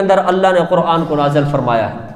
اندر اللہ نے قرآن کو نازل فرمایا ہے،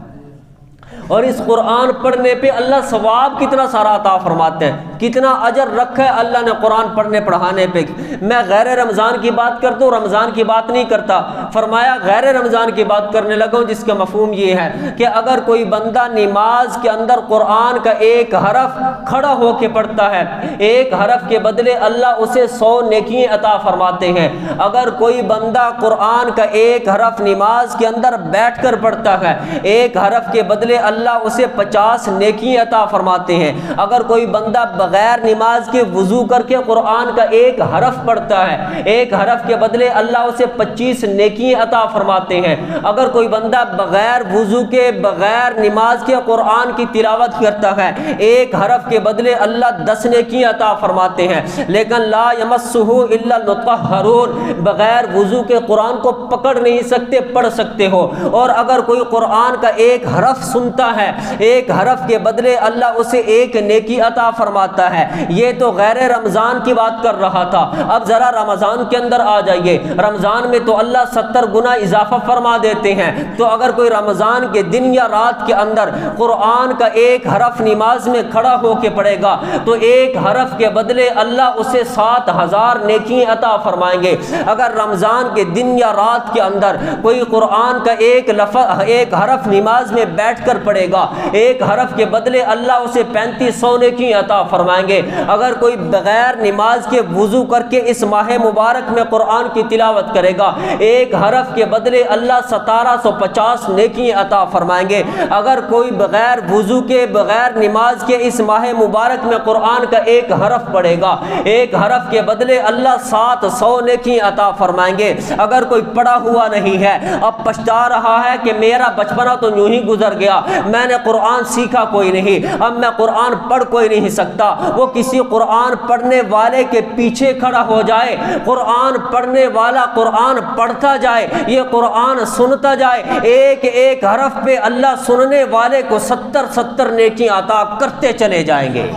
اور اس قرآن پڑھنے پہ اللہ ثواب کتنا سارا عطا فرماتے ہیں، کتنا اجر رکھا ہے اللہ نے قرآن پڑھنے پڑھانے پہ۔ میں غیر رمضان کی بات کرتا ہوں، رمضان کی بات نہیں کرتا، فرمایا غیر رمضان کی بات کرنے لگا ہوں، جس کا مفہوم یہ ہے کہ اگر کوئی بندہ نماز کے اندر قرآن کا ایک حرف کھڑا ہو کے پڑھتا ہے، ایک حرف کے بدلے اللہ اسے 100 نیکیاں عطا فرماتے ہیں۔ اگر کوئی بندہ قرآن کا ایک حرف نماز کے اندر بیٹھ کر پڑھتا ہے، ایک حرف کے بدلے اللہ اسے 50 نیکی عطا فرماتے ہیں۔ اگر کوئی بندہ بغیر نماز کے وضو کر کے قرآن کا ایک حرف پڑھتا ہے، ایک حرف کے بدلے اللہ اسے 25 نیکی عطا فرماتے ہیں۔ اگر کوئی بندہ بغیر وضو کے، بغیر نماز کے قرآن کی تلاوت کرتا ہے، ایک حرف کے بدلے اللہ 10 نیکی عطا فرماتے ہیں۔ لیکن لا یمسہ الا المطہرون، بغیر وضو کے قرآن کو پکڑ نہیں سکتے، پڑھ سکتے ہو۔ اور اگر کوئی قرآن کا ایک حرف سنتا ہے، ایک حرف کے بدلے اللہ اسے ایک نیکی عطا فرماتا ہے۔ یہ تو غیر رمضان کی بات کر رہا تھا، اب ذرا رمضان کے اندر آ جائیے۔ رمضان میں تو اللہ 70 گنا اضافہ فرما دیتے ہیں، تو اگر کوئی رمضان کے دن یا رات کے اندر قرآن کا ایک حرف نماز میں کھڑا ہو کے پڑھے گا تو ایک حرف کے بدلے اللہ اسے 7000 نیکی عطا فرمائیں گے۔ اگر رمضان کے دن یا رات کے اندر کوئی قرآن کا ایک لفظ، ایک حرف نماز میں بیٹھ کر پڑھے گا، ایک حرف کے بدلے اللہ اسے 3500 نیکی عطا فرمائیں گے۔ اگر کوئی بغیر نماز کے وضو کر کے اس ماہ مبارک میں قرآن کی تلاوت کرے گا، ایک حرف کے بدلے اللہ 1750 نیکی عطا فرمائیں گے۔ اگر کوئی بغیر وضو کے، بغیر نماز کے اس ماہ مبارک میں قرآن کا ایک حرف پڑھے گا، ایک حرف کے بدلے اللہ 700 نیکی عطا فرمائیں گے۔ اگر کوئی پڑھا ہوا نہیں ہے، اب پچھتا رہا ہے کہ میرا بچپنا تو یوں ہی گزر گیا، میں نے قرآن سیکھا کوئی نہیں، اب میں قرآن پڑھ کوئی نہیں سکتا، وہ کسی قرآن پڑھنے والے کے پیچھے کھڑا ہو جائے، قرآن پڑھنے والا قرآن پڑھتا جائے، یہ قرآن سنتا جائے، ایک ایک حرف پہ اللہ سننے والے کو 70 نیکی عطا کرتے چلے جائیں گے۔